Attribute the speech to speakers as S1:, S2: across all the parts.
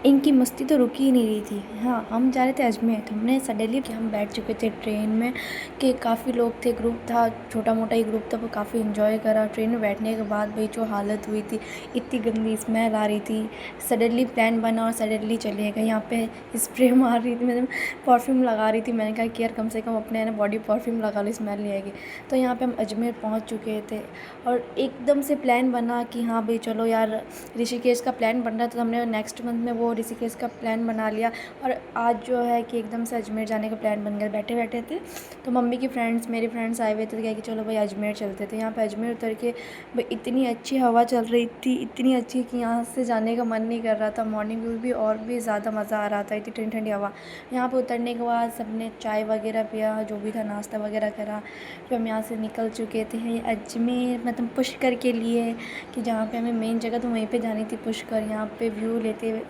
S1: इनकी मस्ती तो रुकी ही नहीं रही थी। हाँ, हम जा रहे थे अजमेर, तो हमने सडनली कि हम बैठ चुके थे ट्रेन में, कि काफ़ी लोग थे, ग्रुप था, छोटा मोटा ही ग्रुप था, वो काफ़ी इन्जॉय करा। ट्रेन में बैठने के बाद भाई जो हालत हुई थी, इतनी गंदी स्मेल आ रही थी। सडनली प्लान बना और सडनली चले गए। यहाँ पे स्प्रे मार रही थी, मैंने परफ्यूम लगा रही थी। मैंने कहा कि यार कम से कम अपने है ना बॉडी परफ्यूम लगा लो, स्मेल नहीं आएगी। तो यहाँ पे हम अजमेर पहुँच चुके थे और एकदम से प्लान बना कि हाँ भाई चलो यार, ऋषिकेश का प्लान बन रहा था, तो हमने नेक्स्ट मंथ में वो ऋषिकेश का प्लान बना लिया। और आज जो है कि एकदम से अजमेर जाने का प्लान बन गया। बैठे बैठे थे तो मम्मी की फ्रेंड्स, मेरे फ्रेंड्स आए हुए थे, तो क्या कि चलो भाई अजमेर चलते थे। यहाँ पे अजमेर उतर के भाई इतनी अच्छी हवा चल रही थी, इतनी अच्छी कि यहाँ से जाने का मन नहीं कर रहा था। मॉर्निंग व्यू भी और भी ज़्यादा मज़ा आ रहा था, इतनी ठंडी ठंडी हवा। यहाँ पर उतरने के बाद सबने चाय वगैरह पिया, जो भी था नाश्ता वगैरह करा। फिर हम यहाँ से निकल चुके थे अजमेर, मतलब पुष्कर के लिए, कि जहाँ पे हमें मेन जगह तो वहीं पे जानी थी, पुष्कर। यहाँ पे व्यू लेते हुए,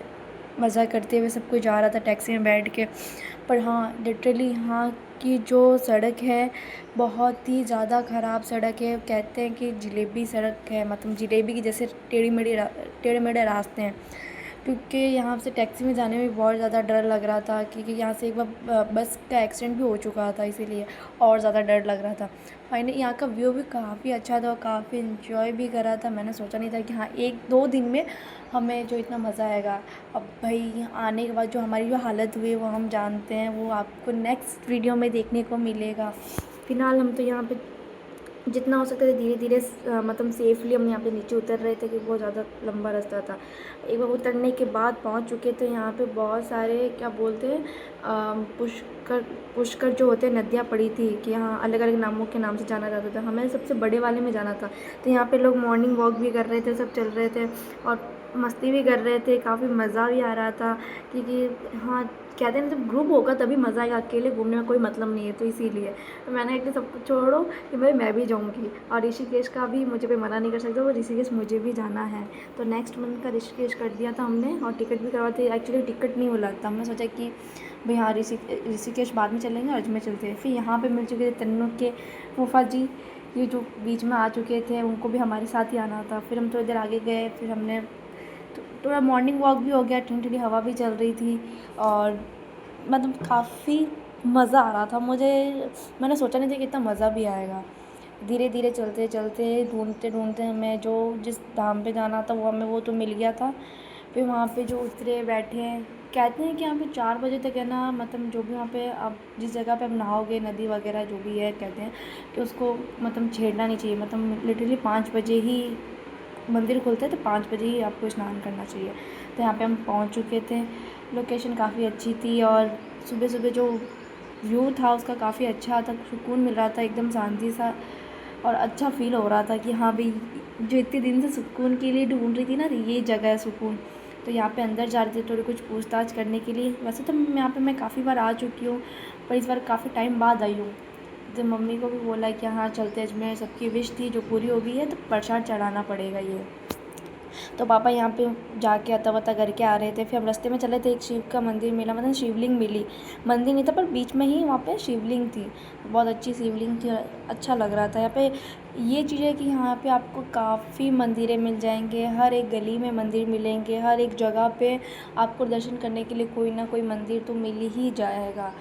S1: मज़ा करते हुए सब कुछ जा रहा था टैक्सी में बैठ के। पर हाँ, लिटरली यहाँ की जो सड़क है बहुत ही ज़्यादा ख़राब सड़क है। कहते हैं कि जलेबी सड़क है, मतलब जलेबी की जैसे टेढ़े मेढ़े रास्ते हैं। क्योंकि यहाँ से टैक्सी में जाने में भी बहुत ज़्यादा डर लग रहा था, क्योंकि यहाँ से एक बार बस का एक्सीडेंट भी हो चुका था, इसीलिए और ज़्यादा डर लग रहा था। फाइनली यहाँ का व्यू भी काफ़ी अच्छा था और काफ़ी इन्जॉय भी करा था। मैंने सोचा नहीं था कि हाँ 1-2 दिन में हमें जो इतना मज़ा आएगा। अब भाई यहाँ आने के बाद जो हमारी जो हालत हुई वो हम जानते हैं, वो आपको नेक्स्ट वीडियो में देखने को मिलेगा। फ़िलहाल हम तो यहाँ पे जितना हो सकता है धीरे धीरे मतलब सेफ़ली हम यहाँ पे नीचे उतर रहे थे, क्योंकि बहुत ज़्यादा लंबा रास्ता था। एक बार उतरने के बाद पहुँच चुके थे यहाँ पे, बहुत सारे क्या बोलते हैं पुष्कर पुष्कर जो होते हैं नदियाँ पड़ी थी, कि यहाँ अलग अलग नामों के नाम से जाना जाता था। हमें सबसे बड़े वाले में जाना था, तो यहाँ पे लोग मॉर्निंग वॉक भी कर रहे थे, सब चल रहे थे और मस्ती भी कर रहे थे, काफ़ी मज़ा भी आ रहा था। क्योंकि हाँ, कहते हैं जब ग्रुप होगा तभी मज़ा आएगा, अकेले घूमने में कोई मतलब नहीं है, तो इसीलिए तो मैंने एक सब कुछ छोड़ो कि भाई मैं भी जाऊँगी। और ऋषिकेश का भी मुझे कोई मना नहीं कर सकता, वो ऋषिकेश मुझे भी जाना है। तो नेक्स्ट मंथ का ऋषिकेश कर दिया था हमने, और टिकट भी करवाते। एक्चुअली टिकट नहीं मिला था, हमने सोचा कि भाई हाँ ऋषिकेश बाद में चलेंगे और अजमेर चलते हैं। फिर यहाँ पे मिल चुके थे तन्नू के फूफा जी, ये जो बीच में आ चुके थे, उनको भी हमारे साथ ही आना था। फिर हम थोड़ी देर आगे गए, फिर हमने थोड़ा मॉर्निंग वॉक भी हो गया, ठंडी ठंडी हवा भी चल रही थी और मतलब काफ़ी मज़ा आ रहा था मुझे। मैंने सोचा नहीं था कि इतना मज़ा भी आएगा। धीरे धीरे चलते चलते ढूंढते ढूंढते हमें जो जिस धाम पे जाना था वो हमें वो तो मिल गया था। फिर वहाँ पे जो उतरे बैठे हैं, कहते हैं कि यहाँ पे 4 बजे तक है ना, मतलब जो भी वहाँ पे आप जिस जगह पे आप नहाओगे, नदी वगैरह जो भी है, कहते हैं कि उसको मतलब छेड़ना नहीं चाहिए। मतलब लिटरली 5 बजे ही मंदिर खुलता है, तो 5 बजे ही आपको स्नान करना चाहिए। तो यहाँ पे हम पहुँच चुके थे। लोकेशन काफ़ी अच्छी थी और सुबह सुबह जो व्यू था उसका काफ़ी अच्छा था, सुकून मिल रहा था, एकदम शांति सा और अच्छा फील हो रहा था कि हाँ भाई, जो इतने दिन से सुकून के लिए ढूंढ रही थी ना, ये जगह है सुकून। तो यहाँ पे अंदर जा रही थी थोड़ी कुछ पूछताछ करने के लिए। वैसे तो यहाँ पे मैं काफ़ी बार आ चुकी हूँ, पर इस बार काफ़ी टाइम बाद आई हूँ। तो मम्मी को भी बोला कि हाँ चलते अजमेर, सबकी विश थी जो पूरी हो गई है, तो प्रसाद चढ़ाना पड़ेगा ये। तो पापा यहाँ पे जाके अता वता करके आ रहे थे। फिर हम रास्ते में चले थे, एक शिव का मंदिर मिला, मतलब शिवलिंग मिली। मंदिर नहीं था पर बीच में ही वहाँ पे शिवलिंग थी, बहुत अच्छी शिवलिंग थी, अच्छा लग रहा था। यहाँ पे ये चीज़ है कि यहाँ पे आपको काफ़ी मंदिरें मिल जाएंगे, हर एक गली में मंदिर मिलेंगे, हर एक जगह पे आपको दर्शन करने के लिए कोई ना कोई मंदिर तो मिल ही जाएगा।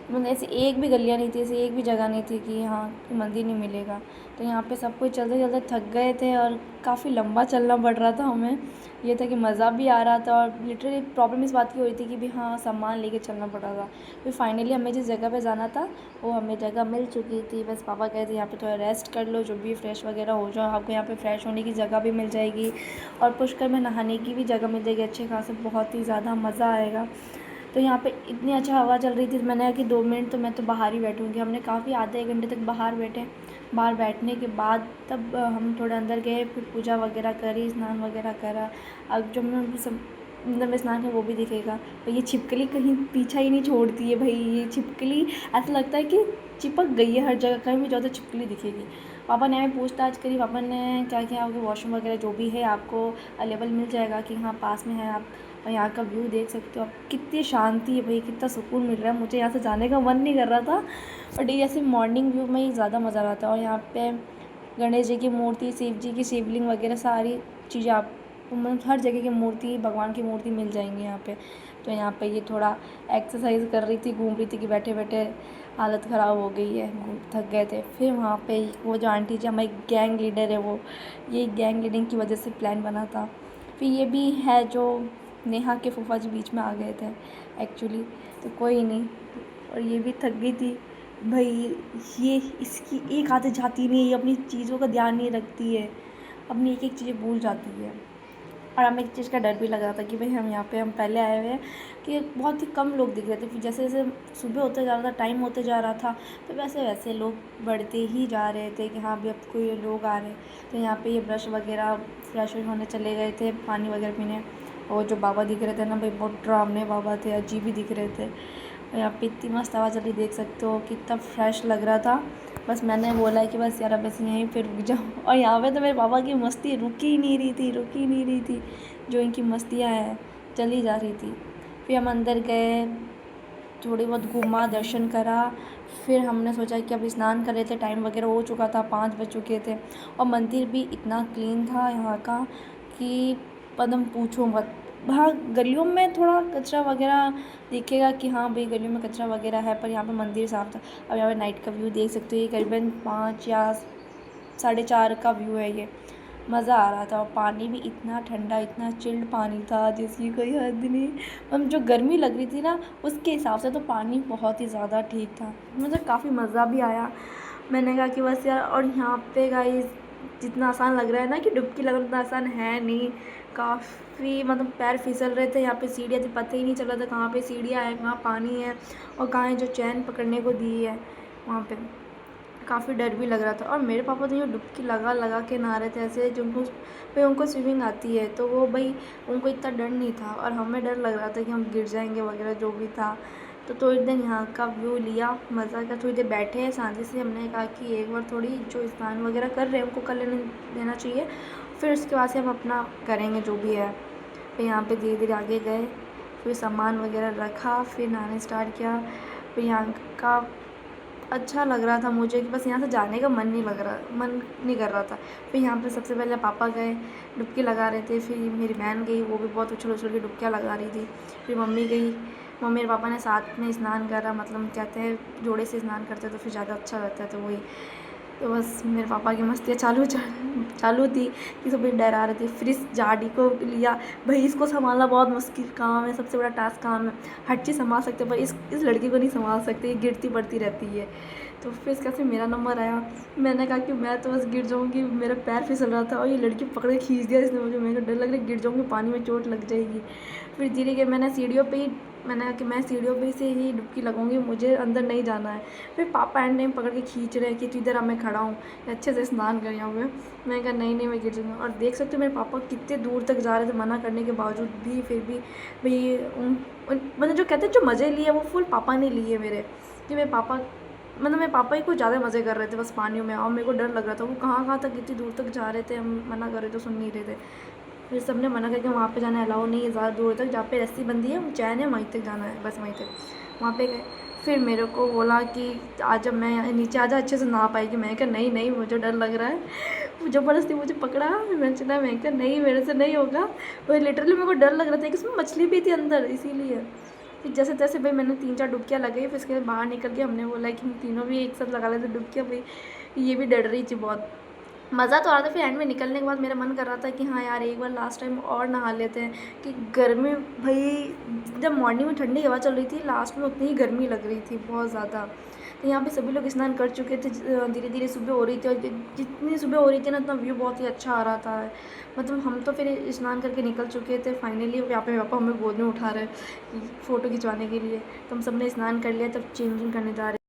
S1: मतलब ऐसी एक भी गलियाँ नहीं थी, ऐसी एक भी जगह नहीं थी कि हाँ मंदिर नहीं मिलेगा। तो यहाँ पे सब कुछ चलते चलते थक गए थे और काफ़ी लंबा चलना पड़ रहा था हमें। ये था कि मज़ा भी आ रहा था और लिटरली प्रॉब्लम इस बात की हो रही थी कि भी हाँ सामान लेके चलना पड़ रहा था। फिर फाइनली हमें जिस जगह पे जाना था वो हमें जगह मिल चुकी थी। बस पापा कहे थे यहाँ पे थोड़ा रेस्ट कर लो, जो भी फ्रेश वगैरह हो जाओ, आपको यहाँ पे फ्रेश होने की जगह भी मिल जाएगी और पुष्कर में नहाने की भी जगह मिल जाएगी अच्छे खासे, बहुत ही ज़्यादा मज़ा आएगा। तो यहाँ पे इतनी अच्छा हवा चल रही थी, मैंने कहा कि 2 मिनट तो मैं तो बाहर ही बैठूँगी। हमने काफ़ी आधे 1 घंटे तक बाहर बैठे। बाहर बैठने के बाद तब हम थोड़ा अंदर गए, फिर पूजा वगैरह करी, स्नान वगैरह करा। अब जब मैं सब अंदर में स्नान है वो भी दिखेगा। तो ये छिपकली कहीं पीछा ही नहीं छोड़ती है भाई, ये छिपकली ऐसा लगता है कि चिपक गई है हर जगह, कहीं भी जाओ तो छिपकली दिखेगी। पापा ने हमें पूछताछ करी, पापा ने क्या किया, आपके वॉशरूम वगैरह जो भी है आपको अवेलेबल मिल जाएगा, कि हाँ पास में है आप, और यहाँ का व्यू देख सकते हो आप, कितनी शांति है भाई, कितना सुकून मिल रहा है। मुझे यहाँ से जाने का मन नहीं कर रहा था, बट ये ऐसे मॉर्निंग व्यू में ही ज़्यादा मज़ा आता है। और यहाँ पे गणेश जी की मूर्ति, शिव जी की शिवलिंग वगैरह सारी चीज़ें आप मतलब हर जगह की मूर्ति, भगवान की मूर्ति मिल जाएंगी यहाँ पे। तो यहाँ पे ये थोड़ा एक्सरसाइज कर रही थी, घूम रही थी कि बैठे बैठे हालत ख़राब हो गई है, थक गए थे। फिर वहाँ पे वो जो आंटी जी हमारी गैंग लीडर है, वो ये गैंग लीडिंग की वजह से प्लान बना था। फिर ये भी है जो नेहा के फूफा जी बीच में आ गए थे एक्चुअली, तो कोई नहीं। और ये भी थक गई थी भाई, ये इसकी एक आदत जाती नहीं है, ये अपनी चीज़ों का ध्यान नहीं रखती है, अपनी एक एक चीज़ें भूल जाती है। और हमें एक चीज़ का डर भी लग रहा था कि भाई हम यहाँ पे हम पहले आए हुए हैं कि बहुत ही कम लोग दिख रहे थे। फिर जैसे जैसे सुबह होते जा रहा था, टाइम होते जा रहा था, तो वैसे वैसे लोग बढ़ते ही जा रहे थे कि हाँ भी अब कोई लोग आ रहे हैं। तो यहाँ पे ये ब्रश वगैरह फ्रेश होने चले गए थे, पानी वगैरह पीने। और जो बाबा दिख रहे थे ना भाई, बहुत डरावने बाबा थे, अजीब ही दिख रहे थे। और यहाँ पे इतनी मस्त हवा चल रही, देख सकते हो कितना फ्रेश लग रहा था। बस मैंने बोला है कि बस यार अब ऐसे यहीं पे रुक जाओ। और यहाँ पे तो मेरे पापा की मस्ती रुक ही नहीं रही थी, रुक ही नहीं रही थी। जो इनकी मस्तियाँ हैं चली जा रही थी। फिर हम अंदर गए, थोड़ी बहुत घूमा, दर्शन करा। फिर हमने सोचा कि अब स्नान कर लेते, टाइम वगैरह हो चुका था, 5 बज चुके थे। और मंदिर भी इतना क्लीन था यहाँ का कि पदम पूछो मत। हाँ, गलियों में थोड़ा कचरा वगैरह दिखेगा कि हाँ भाई गलियों में कचरा वगैरह है, पर यहाँ पे मंदिर साफ़ था। अब यहाँ पे नाइट का व्यू देख सकते हो, ये करीबन 5 या 4:30 का व्यू है ये। मज़ा आ रहा था। और पानी भी इतना ठंडा, इतना चिल्ड पानी था जिसकी कोई हद नहीं। हम जो गर्मी लग रही थी ना, उसके हिसाब से तो पानी बहुत ही ज़्यादा ठीक था। मुझे काफ़ी मज़ा भी आया। मैंने कहा कि बस यार, और यहाँ पे गाइस जितना आसान लग रहा है ना कि डुबकी लगाना, उतना आसान है नहीं। काफ़ी मतलब पैर फिसल रहे थे। यहाँ पे सीढ़ियाँ थी, पता ही नहीं चल रहा था कहाँ पे सीढ़ियाँ है, कहाँ पानी है और कहाँ है जो चैन पकड़ने को दी है वहाँ पे। काफ़ी डर भी लग रहा था। और मेरे पापा तो यूँ डुबकी लगा लगा के नहा रहे थे ऐसे, जिनको भाई उनको स्विमिंग आती है, तो वो भाई उनको इतना डर नहीं था। और हमें डर लग रहा था कि हम गिर जाएंगे वगैरह जो भी था। तो थोड़ी देर यहाँ का व्यू लिया, मज़ा का, थोड़ी देर बैठे शांति से। हमने कहा कि एक बार थोड़ी जो स्नान वगैरह कर रहे हैं उनको कर लेने देना चाहिए, फिर उसके बाद से हम अपना करेंगे जो भी है। फिर यहाँ पे धीरे धीरे आगे गए, फिर सामान वगैरह रखा, फिर नहाने स्टार्ट किया। फिर यहाँ का अच्छा लग रहा था मुझे कि बस यहाँ से जाने का मन नहीं कर रहा था। फिर यहाँ पे सबसे पहले पापा गए, डुबकी लगा रहे थे। फिर मेरी बहन गई, वो भी बहुत उछल उछल के डुबकियाँ लगा रही थी। फिर मम्मी गई, मम्मी और पापा ने साथ में स्नान करा, मतलब कहते हैं जोड़े से स्नान करते तो फिर ज़्यादा अच्छा रहता है, तो वही। तो बस मेरे पापा की मस्तियाँ चालू थी कि सभी डरा रहे थे। फिर इस जाडी को लिया, भाई इसको संभालना बहुत मुश्किल काम है, सबसे बड़ा टास्क काम है। हर चीज़ संभाल सकते पर इस लड़की को नहीं संभाल सकते, ये गिरती पड़ती रहती है। तो फिर इसका फिर मेरा नंबर आया। मैंने कहा कि मैं तो बस गिर जाऊँगी, मेरा पैर फिसल रहा था और ये लड़की पकड़ के खींच दिया इसने मुझे। मेरे को डर लग रहा है गिर जाऊँगी, पानी में चोट लग जाएगी। फिर धीरे धीरे मैंने कहा कि मैं सीढ़ियों पे से ही डुबकी लगाऊंगी, मुझे अंदर नहीं जाना है। फिर पापा एंड टाइम पकड़ के खींच रहे हैं कि तू इधर मैं खड़ा हूँ, अच्छे से स्नान कर यहाँ पे। मैंने कहा नहीं मैं गिर जाऊँगा। और देख सकते हो मेरे पापा कितने दूर तक जा रहे थे मना करने के बावजूद भी, फिर भी भाई मतलब जो कहते हैं जो मज़े लिए वो फुल पापा ने लिए मेरे। कि मेरे पापा ही कुछ ज़्यादा मज़े कर रहे थे बस पानियों में। और मेरे को डर लग रहा था, वो कहाँ तक इतनी दूर तक जा रहे थे, हम मना कर रहे थे, सुन नहीं रहे थे। फिर सबने मना करके वहाँ पे जाना अलाउ नहीं है ज़्यादा दूर तक, जहाँ पे रस्सी बंदी है चैन है वहीं तक जाना है, बस वहीं तक। वहाँ पे गए, फिर मेरे को बोला कि आज जब मैं नीचे आ जा, अच्छे से नहा पाएगी। मैं कहा नहीं मुझे डर लग रहा है। ज़बरदस्ती मुझे पकड़ा, मैं चला, मैं कहा नहीं मेरे से नहीं होगा। वो लिटरली मेरे को डर लग रहा था कि उसमें मछली भी थी अंदर, इसीलिए। फिर जैसे तैसे भाई मैंने 3-4 डुबकियाँ लगाई, फिर उसके बाद बाहर निकल के हमने बोला कि हम तीनों भी एक साथ लगा लेते डुबकियाँ। भाई ये भी डर रही थी बहुत, मज़ा तो आ रहा था। फिर एंड में निकलने के बाद मेरा मन कर रहा था कि हाँ यार एक बार लास्ट टाइम और नहा लेते हैं। कि गर्मी भाई जब मॉर्निंग में ठंडी हवा चल रही थी, लास्ट में उतनी ही गर्मी लग रही थी बहुत ज़्यादा। तो यहाँ पे सभी लोग स्नान कर चुके थे, धीरे धीरे सुबह हो रही थी। और जितनी सुबह हो रही थी ना उतना व्यू बहुत ही अच्छा आ रहा था। मतलब हम तो फिर स्नान करके निकल चुके थे फाइनली। यहाँ पे पापा हमें गोद में उठा रहे फ़ोटो खिंचवाने के लिए। तो हम सब ने स्नान कर लिया, तब चेंजिंग करने जा रहे।